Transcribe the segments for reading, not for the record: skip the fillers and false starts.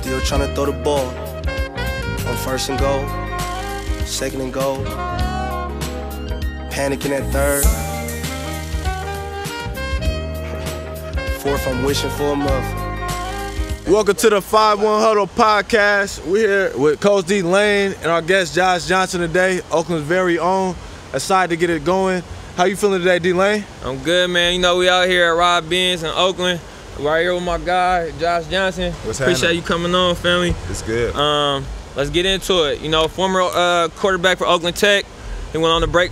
Still trying to throw the ball. On first and goal, second and goal. Panicking at third. Fourth, I'm wishing for a muff. Welcome to the 5-1 Huddle podcast. We're here with Coach D Lane and our guest Josh Johnson today, Oakland's very own. Excited to get it going. How you feeling today, D Lane? I'm good, man. You know, we out here at Rob Benz in Oakland. Right here with my guy, Josh Johnson. What's happening? Appreciate you coming on, family. It's good. Let's get into it. You know, former quarterback for Oakland Tech. He went on to break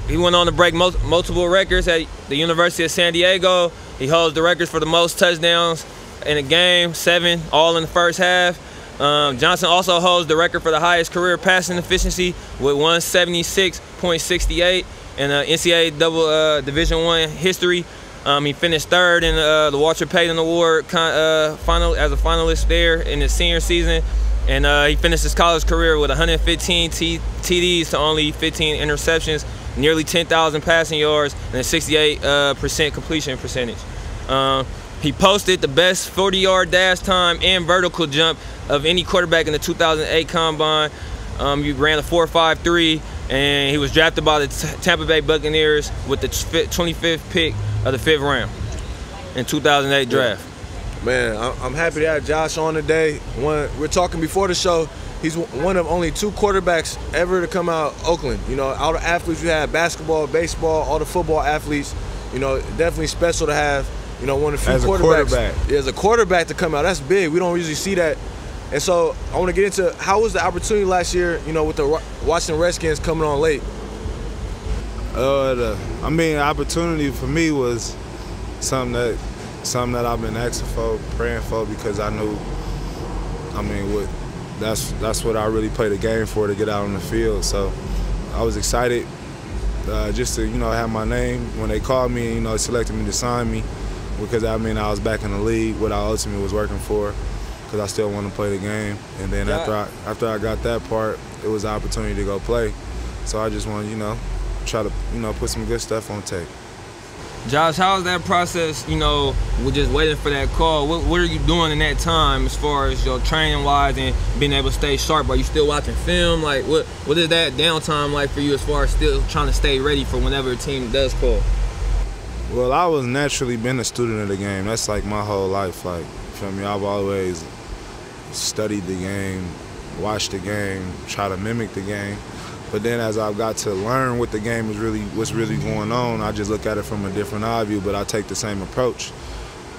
multiple records at the University of San Diego. He holds the records for the most touchdowns in a game, 7, all in the first half. Johnson also holds the record for the highest career passing efficiency with 176.68 in NCAA Division I history. He finished third in the Walter Payton Award as a finalist there in his senior season. And he finished his college career with 115 TDs to only 15 interceptions, nearly 10,000 passing yards, and a 68% completion percentage. He posted the best 40-yard dash time and vertical jump of any quarterback in the 2008 Combine. He ran a 4.53, and he was drafted by the Tampa Bay Buccaneers with the 25th pick of the 5th round in 2008 draft. Man, I'm happy to have Josh on today. We're talking before the show. He's one of only 2 quarterbacks ever to come out of Oakland. You know, all the athletes we had, basketball, baseball, all the football athletes. You know, definitely special to have, you know, one of the few quarterbacks. As a quarterback to come out, that's big. We don't usually see that. And so I want to get into how was the opportunity last year, you know, with the Washington Redskins coming on late? The opportunity for me was something that I've been asking for, praying for, because I knew, that's what I really played the game for, to get out on the field. So I was excited just to, you know, have my name. When they called me, you know, selected me to sign me, because I was back in the league, what I ultimately was working for, because I still want to play the game. And then after I got that part, it was an opportunity to go play. So I just wanted, you know, try to, you know, put some good stuff on tape. Josh, how was that process, you know, with just waiting for that call? What are you doing in that time as far as your training-wise and being able to stay sharp? Are you still watching film? Like, what is that downtime like for you as far as still trying to stay ready for whenever a team does call? Well, I was naturally been a student of the game. That's like my whole life. Like, you feel me? I've always studied the game, watched the game, try to mimic the game. But then as I've got to learn what the game is what's really going on, I just look at it from a different eye view, but I take the same approach.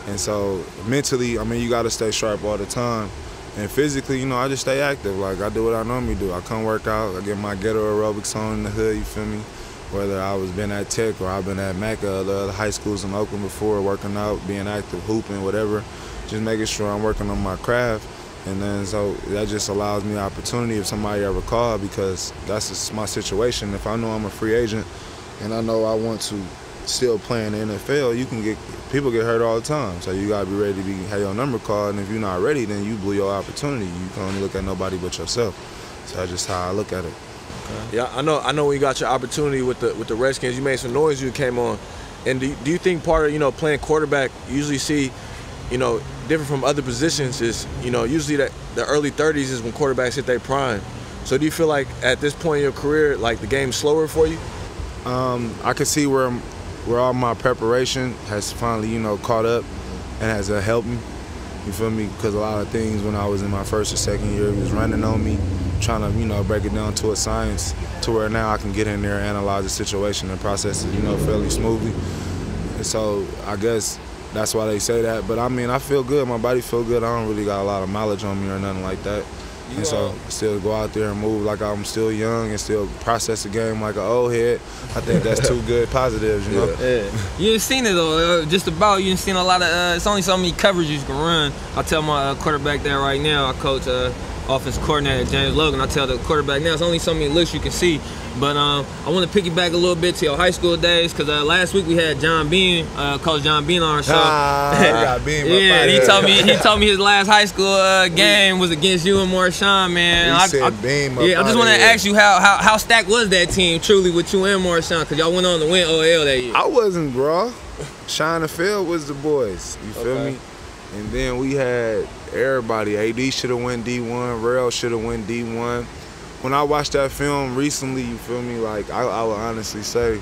And so mentally, you got to stay sharp all the time. And physically, you know, I just stay active. Like, I do what I normally do. I come work out, I get my ghetto aerobics on in the hood, you feel me? Whether I was been at Tech or I've been at Mecca, the other high schools in Oakland before, working out, being active, hooping, whatever, just making sure I'm working on my craft. And then so that just allows me opportunity if somebody ever called, because that's just my situation. If I know I'm a free agent and I know I want to still play in the NFL, people get hurt all the time. So you gotta be ready to have your number called, and if you're not ready, then you blew your opportunity. You can only look at nobody but yourself. So that's just how I look at it. Okay. Yeah, I know when you got your opportunity with the Redskins, you made some noise when you came on. And do you think part of, you know, playing quarterback, you usually see, you know, different from other positions is, you know, usually the early 30s is when quarterbacks hit their prime. So do you feel like at this point in your career, like the game's slower for you? I can see where all my preparation has finally, you know, caught up and has helped me. You feel me? Because a lot of things when I was in my first or second year, he was running on me, trying to, you know, break it down to a science, to where now I can get in there and analyze the situation and process it, you know, fairly smoothly. And so I guess that's why they say that. But I feel good. My body feel good. I don't really got a lot of mileage on me or nothing like that. And so still go out there and move like I'm still young and still process the game like an old head. I think that's two good positives, you know? Yeah. You ain't seen it though, just about. You ain't seen a lot of, it's only so many coverages you can run. I tell my quarterback there right now, I coach offensive coordinator James Logan, I tell the quarterback now, it's only so many looks you can see. But I want to piggyback a little bit to your high school days, because last week we had John Bean, Coach John Bean on our show. Yeah, he told me his last high school game was against you and Marshawn, man. I just want to ask you how stacked was that team truly with you and Marshawn, because y'all went on to win OL that year. I wasn't, bro. Shine and Field was the boys. You feel me? And then we had everybody. AD should have went D1. Rel should have went D1. When I watched that film recently, you feel me? Like I would honestly say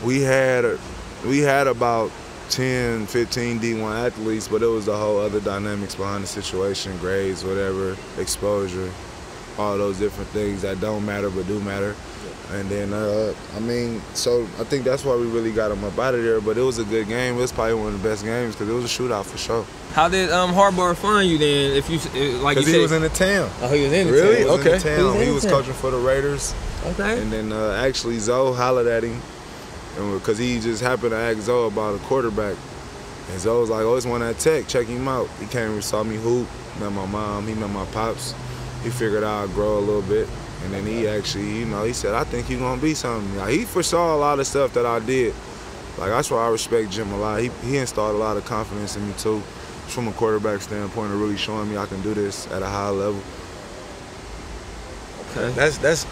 we had about 10, 15 D1 athletes, but it was the whole other dynamics behind the situation, grades, whatever, exposure, all those different things that don't matter but do matter. And then, I mean, so I think that's why we really got him up out of there. But it was a good game. It was probably one of the best games because it was a shootout for sure. How did Harbaugh find you then? If you like, you said, he was in the town. Oh, he was in the Really? town. Okay. He was coaching for the Raiders. Okay. And then actually Zoe hollered at him because he just happened to ask Zoe about a quarterback. And Zoe was like, "Oh, it's one at Tech. Check him out." He came and saw me hoop. Met my mom. He met my pops. He figured I'd grow a little bit. And then he actually, you know, he said, "I think you're going to be something." Like, he foresaw a lot of stuff that I did. Like, that's why I respect Jim a lot. He installed a lot of confidence in me, too, from a quarterback standpoint, of really showing me I can do this at a high level. Okay. That's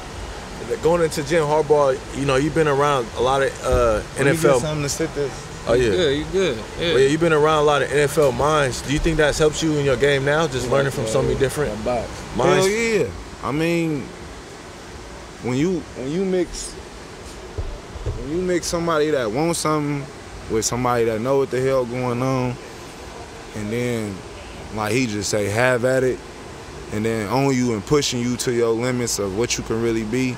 going into Jim Harbaugh, you know, you've been around a lot of NFL. Something to sit there. Oh, yeah. You good. Yeah. Well, yeah, you've been around a lot of NFL minds. Do you think that's helped you in your game now, just learning from so many different minds? Hell yeah. I mean, when you mix somebody that wants something with somebody that know what the hell going on, and then like he just say have at it, and then on you and pushing you to your limits of what you can really be,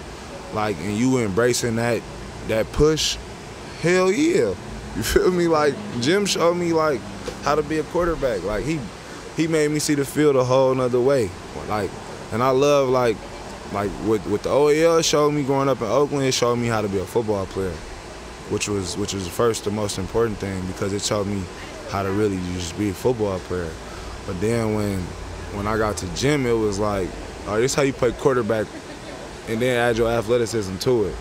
like, and you embracing that push, hell yeah. You feel me? Like, Jim showed me like how to be a quarterback. Like he made me see the field a whole nother way. Like, and I love like what the OEL showed me growing up in Oakland, it showed me how to be a football player, which was the most important thing, because it showed me how to really just be a football player. But then when I got to Jim, it was like, oh, this is how you play quarterback, and then add your athleticism to it.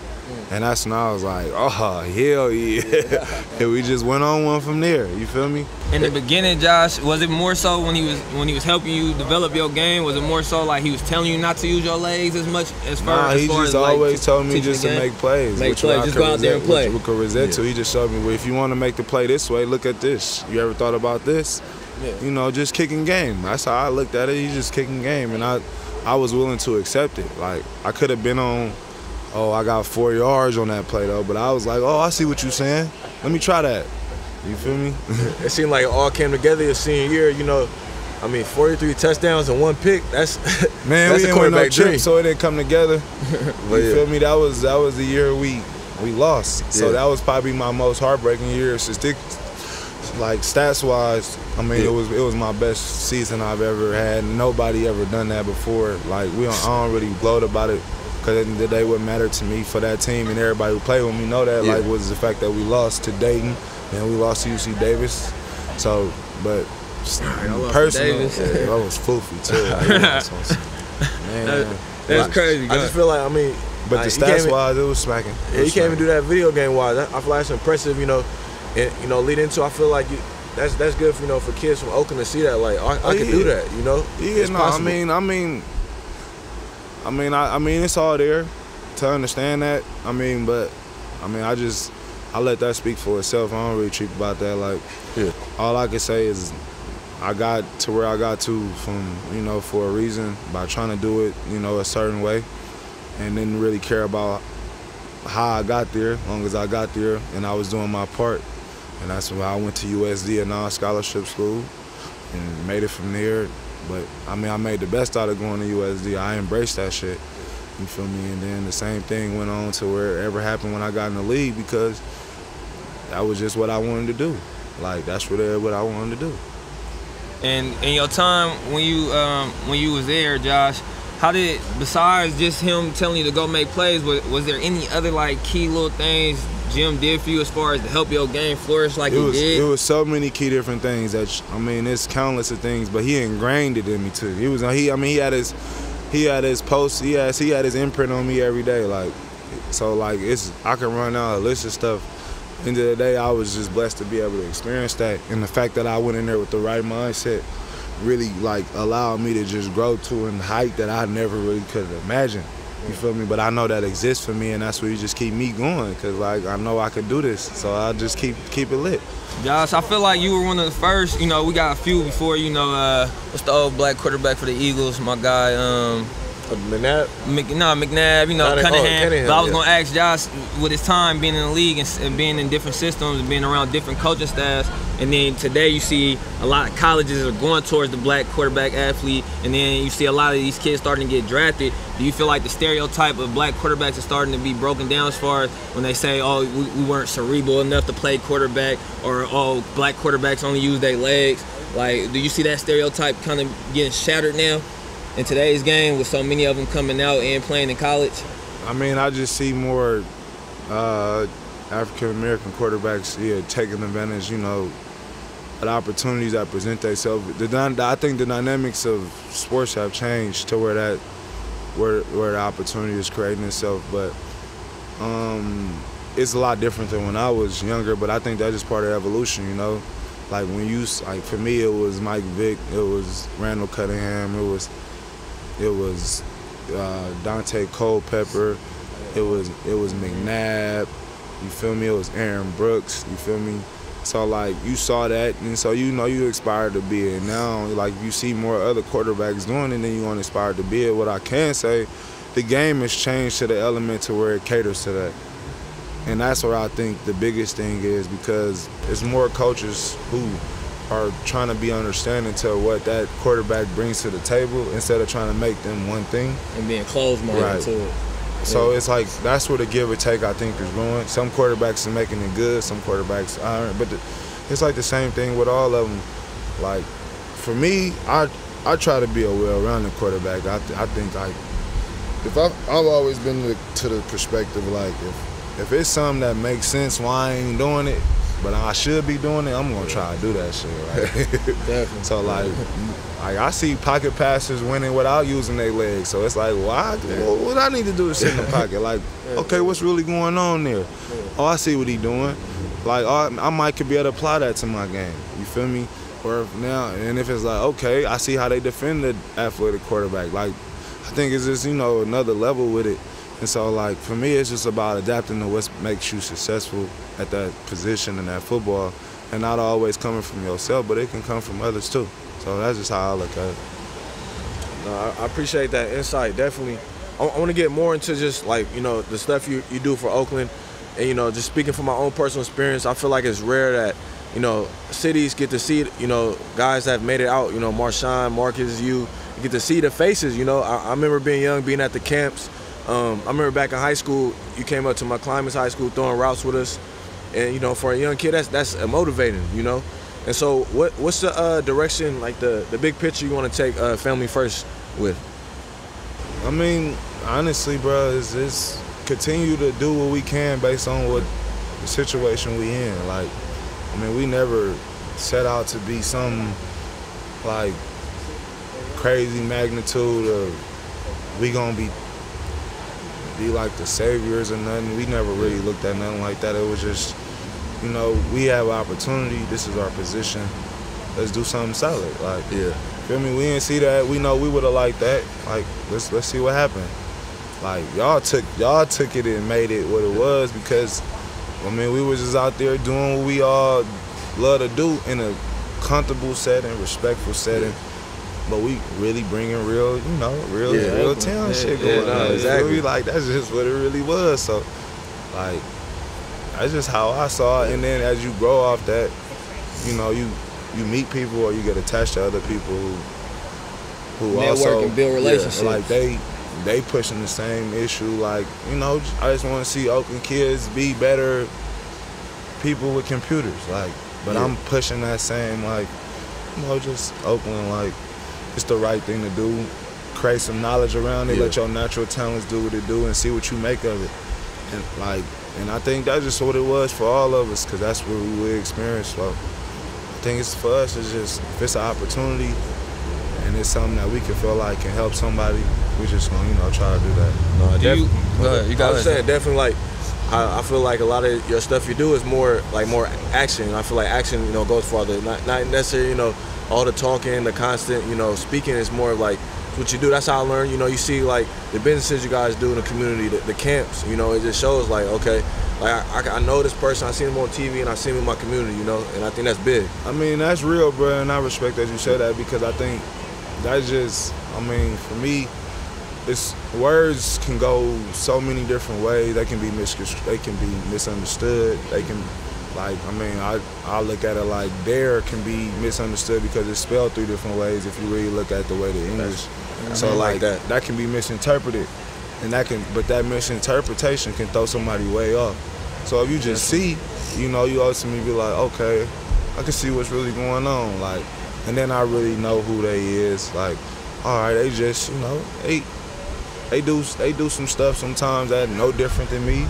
And that's when I was like, oh, hell yeah. And we just went on one from there, you feel me? In the beginning, Josh, was it more so when he was helping you develop your game? Was it more so like he was telling you not to use your legs as much as far he as just like, always told me just to make plays. Just go out there and play. We could resent to. He just showed me, well, if you want to make the play this way, look at this. You ever thought about this? Yeah. You know, just kicking game. That's how I looked at it. He's just kicking game, and I was willing to accept it. Like, I could have been on, oh, I got 4 yards on that play though, but I was like, oh, I see what you're saying. Let me try that. You feel me? It seemed like it all came together your senior year. You know, I mean, 43 touchdowns and 1 pick. That's man, that's we a didn't win no quarterback dream. chip, so it didn't come together. You feel me? That was the year we lost. So Yeah. that was probably my most heartbreaking year. Like, stats wise, I mean, it was my best season I've ever had. Nobody ever done that before. Like, I don't really gloat about it, because at the end of the day, what mattered to me for that team and everybody who played with me know that, like, was the fact that we lost to Dayton and we lost to UC Davis. So, but personal, I was foofy too. Man, That's crazy. I just feel like, I mean, but the stats wise, it was smacking. Yeah, you can't even do that video game wise. I feel like that's impressive, you know. And, you know, leading into, I feel like that's good, for, you know, for kids from Oakland to see that. Like, I can do that, you know. Yeah, it's possible. I mean, it's all there to understand that. I mean, but I let that speak for itself. I don't really treat about that. Like, all I can say is I got to where I got to from, you know, for a reason, by trying to do it, you know, a certain way, and didn't really care about how I got there, as long as I got there and I was doing my part. And that's why I went to USD, a non-scholarship school, and made it from there. But, I mean, I made the best out of going to USD. I embraced that shit, you feel me? And then the same thing went on to wherever happened when I got in the league, because that was just what I wanted to do. Like, that's what I wanted to do. And in your time when you was there, Josh, how did, besides just him telling you to go make plays, was there any other like key little things Jim did for you as far as to help your game flourish like he did? It was so many key different things that, I mean, it's countless of things, but he ingrained it in me too. He had his posts, he had his imprint on me every day. Like, so like I can run out a list of stuff. End of the day, I was just blessed to be able to experience that, and the fact that I went in there with the right mindset really like allowed me to just grow to a height that I never really could have imagined. You feel me? But I know that exists for me, and that's where you just keep me going, because, like, I know I could do this, so I just keep it lit. Josh, I feel like you were one of the first. You know, we got a few before. You know, what's the old black quarterback for the Eagles? My guy, McNabb? McNabb. You know, Cunningham. But I was gonna ask Josh, with his time being in the league and being in different systems and being around different coaching staffs, and then today you see a lot of colleges are going towards the black quarterback athlete, and then you see a lot of these kids starting to get drafted. Do you feel like the stereotype of black quarterbacks is starting to be broken down as far as when they say, oh, we weren't cerebral enough to play quarterback, or oh, black quarterbacks only use their legs? Like, do you see that stereotype kind of getting shattered now in today's game with so many of them coming out and playing in college? I mean, I just see more African-American quarterbacks, taking advantage, you know, of the opportunities that present themselves. I think the dynamics of sports have changed to where the opportunity is creating itself, but it's a lot different than when I was younger, but I think that's just part of evolution, you know? Like, for me, it was Mike Vick, it was Randall Cunningham, it was Dante Culpepper, it was McNabb, you feel me? It was Aaron Brooks, you feel me? So, like, you saw that, and so you know you aspired to be it. Now, like, you see more other quarterbacks doing it, and then you want to aspire to be it. What I can say, the game has changed to the element to where it caters to that. And that's what I think the biggest thing is, because it's more coaches who are trying to be understanding to what that quarterback brings to the table instead of trying to make them one thing. And being closed-minded to it. So it's like, that's where the give or take, I think, is going. Some quarterbacks are making it good, some quarterbacks aren't. But it's like the same thing with all of them. Like, for me, I try to be a well-rounded quarterback. I think, like, I've always been to the perspective, like, if it's something that makes sense why I ain't doing it, but I should be doing it, I'm going to try to do that shit, right? Definitely. So, like, I see pocket passers winning without using their legs. So it's like, what I need to do is sit in the pocket. Like, okay, what's really going on there? Oh, I see what he doing. Like, I could be able to apply that to my game. You feel me? Or now, and if it's like, okay, I see how they defend the athletic quarterback. Like, I think it's just, you know, another level with it. And so, like, for me, it's just about adapting to what makes you successful at that position in that football, and not always coming from yourself, but it can come from others too. So that's just how I look at it. No, I appreciate that insight, definitely. I want to get more into just, like, you know, the stuff you do for Oakland. And, you know, just speaking from my own personal experience, I feel like it's rare that, you know, cities get to see, you know, guys that have made it out, you know, Marshawn, Marcus, you get to see the faces, you know. I remember being young, being at the camps. I remember back in high school, you came up to my Climate High School throwing routes with us. And, you know, for a young kid, that's motivating, you know. And so what's the direction, like the big picture you want to take Family First with? I mean, honestly, bro, is continue to do what we can based on what the situation we in. Like, I mean, we never set out to be some, like, crazy magnitude of we gonna be like the saviors or nothing. We never really looked at nothing like that. It was just, you know, we have an opportunity. This is our position. Let's do something solid. Like, yeah, feel me? We didn't see that. We know we would have liked that. Like, let's see what happened. Like, y'all took it and made it what it was, because, I mean, we was just out there doing what we all love to do in a comfortable setting, respectful setting. But we really bringing real, you know, real town shit going on. Exactly. Like, that's just what it really was. So, like, that's just how I saw it. And then as you grow off that, you know, you meet people or you get attached to other people who network also and build relationships. Like they pushing the same issue. Like, you know, I just want to see Oakland kids be better people with computers. Like, but I'm pushing that same, like, you know, just Oakland, like, it's the right thing to do. Create some knowledge around it. Let your natural talents do what it do and see what you make of it. And, like, and I think that's just what it was for all of us, because that's what we experienced. So I think it's for us, it's just, if it's an opportunity and it's something that we can feel like can help somebody, we just gonna, you know, try to do that. No, go ahead. You got I was saying, definitely, like, I feel like a lot of your stuff you do is more action. I feel like action, you know, goes farther. Not necessarily, you know, all the talking, the constant, you know, speaking is more of like It's what you do. That's how I learned. You know, you see like the businesses you guys do in the community, the camps. You know, it just shows like, okay, like I know this person. I seen him on TV and I seen him in my community. You know, and I think that's big. I mean, that's real, bro, and I respect that you say that because I think that's just, I mean, for me, it's words can go so many different ways. They can be misunderstood. They can, like, I mean, I look at it like dare can be misunderstood because it's spelled 3 different ways if you really look at the way the English. So like that can be misinterpreted, and but that misinterpretation can throw somebody way off. So if you just see, you know, you ultimately be like, okay, I can see what's really going on, like, and then I really know who they is. Like, all right, they just, you know, they do some stuff sometimes that no different than me,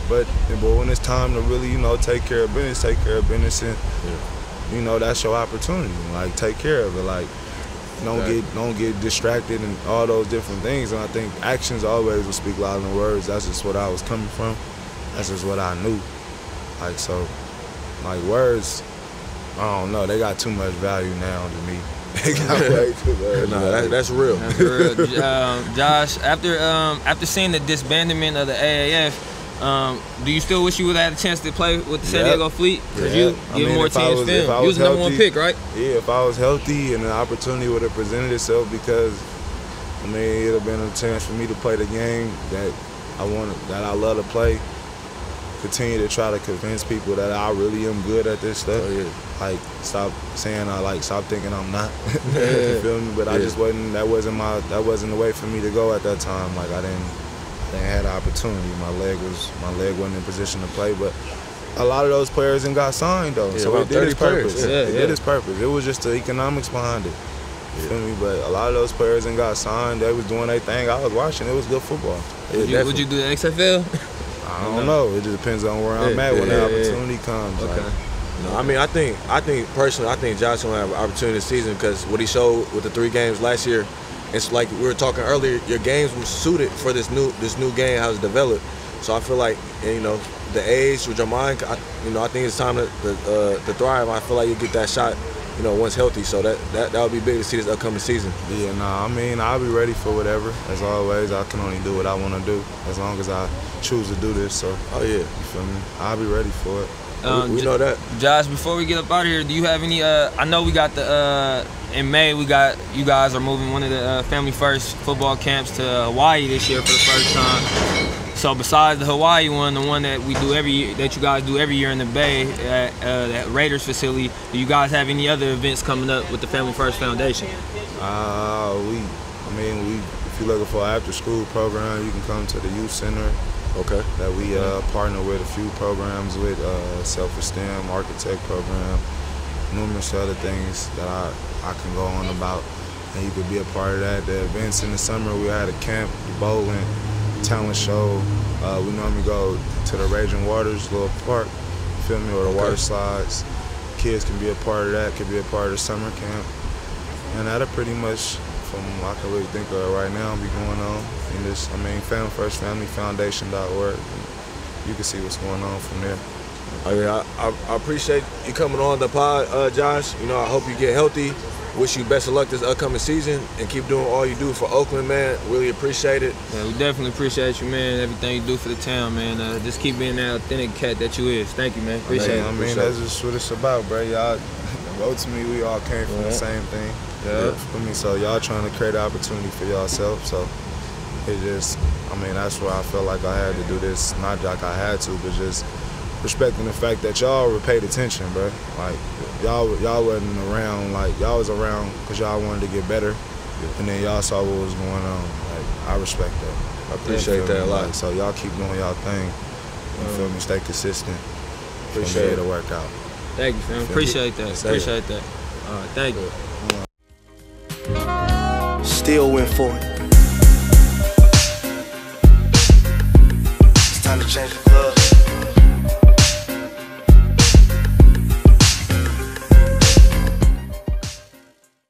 but when it's time to really, you know, take care of business, and you know, that's your opportunity. Like, take care of it. Like, don't get distracted and all those different things. And I think actions always will speak louder than words. That's just what I was coming from. That's just what I knew. Like, so, like, words, I don't know, they got too much value now to me. They got way too much. No, that's real. That's real. Josh, after seeing the disbandment of the AAF, do you still wish you would have had a chance to play with the San Diego Fleet? Because you give more teams film. You was the #1 pick, right? Yeah, if I was healthy and the opportunity would have presented itself, because I mean, it would have been a chance for me to play the game that I love to play. Continue to try to convince people that I really am good at this stuff. Like, stop saying stop thinking I'm not. You feel me? But I just wasn't. That wasn't the way for me to go at that time. Like, I didn't have the opportunity. My leg wasn't in position to play. But a lot of those players got signed though, so it did its purpose. It did its purpose. It was just the economics behind it. You feel me? But a lot of those players got signed. They was doing their thing. I was watching. It was good football. Would you do the XFL? I don't know. It just depends on where I'm at when the opportunity comes. Okay. Like, No, I mean, I think personally, I think Josh will have an opportunity this season because what he showed with the 3 games last year, it's like we were talking earlier. Your games were suited for this new game, how it's developed. So I feel like, you know, the age with your mind, I think it's time to thrive. I feel like you get that shot, you know, once healthy. So that would be big to see this upcoming season. Yeah, I mean, I'll be ready for whatever. As always, I can only do what I want to do as long as I choose to do this. So, you feel me? I'll be ready for it. We know that. Josh, before we get up out of here, do you have any, I know we got in May, you guys are moving one of the Family First football camps to Hawaii this year for the first time. So besides the Hawaii one, the one that we do every year, that you guys do every year in the Bay at that Raiders facility, do you guys have any other events coming up with the Family First Foundation? If you're looking for an after-school program, you can come to the youth center. Okay. That we partner with a few programs with, self-esteem, architect program, numerous other things that I can go on about, and you could be a part of that. The events in the summer, we had a camp, the bowling, talent show. We normally go to the Raging Waters little park, feel me, or the water slides. Kids can be a part of that, could be a part of the summer camp. And that'll pretty much, from what I can really think of right now, be going on. And this, FamilyFirstFamilyFoundation.org. You can see what's going on from there. I appreciate you coming on the pod, Josh. You know, I hope you get healthy. Wish you best of luck this upcoming season and keep doing all you do for Oakland, man. Really appreciate it. Yeah, we definitely appreciate you, man. Everything you do for the town, man. Just keep being that authentic cat that you is. Thank you, man. Appreciate it. I mean, that's just what it's about, bro. Y'all, ultimately, we all came from the same thing. For me, so y'all trying to create an opportunity for y'allself. So it just, I mean, that's why I felt like I had to do this. Not like I had to, but just respecting the fact that y'all paid attention, bro. Like, y'all wasn't around, like, y'all was around because y'all wanted to get better, and then y'all saw what was going on. Like, I respect that. I appreciate that a lot. Like, so y'all keep doing y'all thing. You feel me? Stay consistent. Appreciate it to work out. Thank you, fam. Appreciate that. Appreciate that. All right, thank you. Still went for it. It's time to change the club.